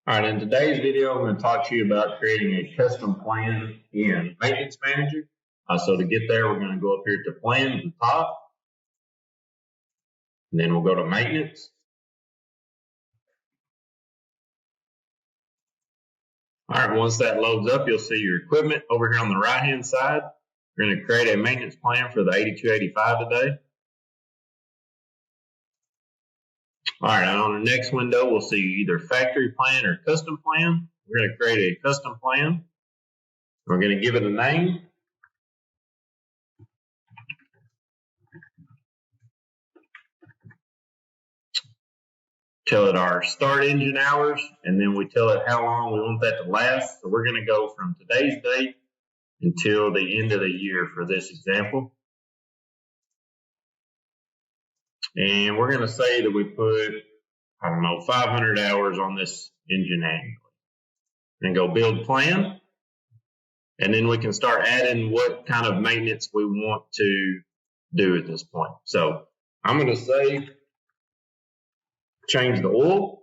All right, in today's video, I'm going to talk to you about creating a custom plan in Maintenance Manager. So to get there, we're going to go up here to Plan at the top, and then we'll go to Maintenance. All right, once that loads up, you'll see your equipment over here on the right-hand side. We're going to create a maintenance plan for the 8285 today. All right, on the next window, we'll see either factory plan or custom plan. We're going to create a custom plan. We're going to give it a name. Tell it our start engine hours, and then we tell it how long we want that to last. So we're going to go from today's date until the end of the year for this example. And we're going to say that we put, 500 hours on this engine annually. And go build plan. And then we can start adding what kind of maintenance we want to do at this point. So I'm going to say change the oil.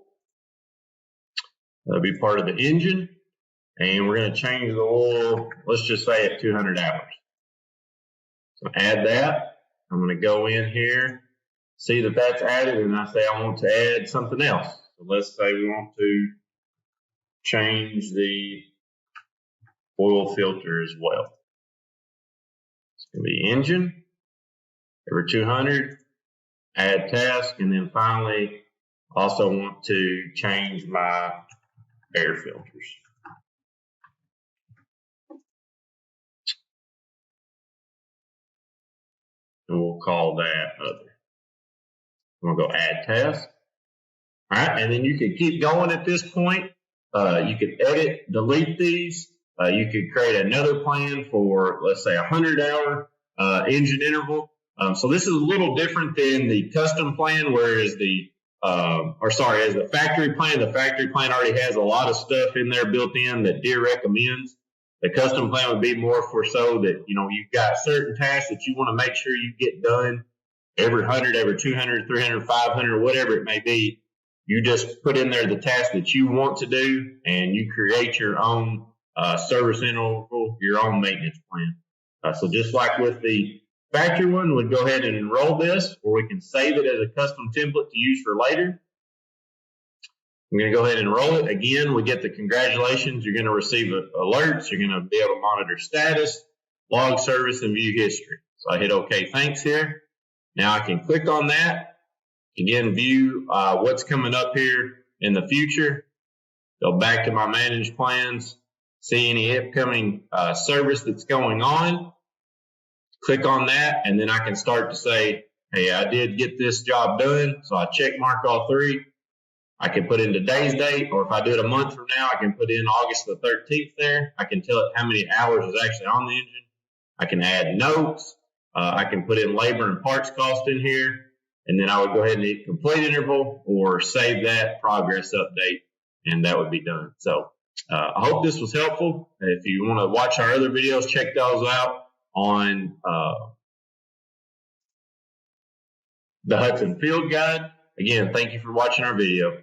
That'll be part of the engine. And we're going to change the oil, let's just say at 200 hours. So add that. I'm going to go in here, see that that's added, and I say I want to add something else. So let's say we want to change the oil filter as well. It's going to be engine, every 200, add task, and then finally also want to change my air filters. And we'll call that other. I'm going to go add task. All right, and then you can keep going at this point. You could edit, delete these. You could create another plan for, let's say, 100-hour engine interval. So this is a little different than the custom plan, whereas as the factory plan already has a lot of stuff in there built in that Deere recommends. The custom plan would be more for so that, you've got certain tasks that you want to make sure you get done every 100, every 200, 300, 500, whatever it may be. You just put in there the task that you want to do, and you create your own service interval, your own maintenance plan. So just like with the factory one, we'd go ahead and enroll this, or we can save it as a custom template to use for later. I'm going to go ahead and enroll it. Again, we get the congratulations. You're going to receive alerts. You're going to be able to monitor status, log service, and view history. So I hit OK, thanks here. Now I can click on that. Again, view what's coming up here in the future. Go back to my managed plans. See any upcoming service that's going on. Click on that, and then I can start to say, hey, I did get this job done. So I check mark all three. I can put in today's date, or if I do it a month from now, I can put in August the 13th there. I can tell it how many hours is actually on the engine. I can add notes. I can put in labor and parts cost in here. And then I would go ahead and hit complete interval or save that progress update, and that would be done. So I hope this was helpful. If you want to watch our other videos, check those out on the Hudson Field Guide. Again, thank you for watching our video.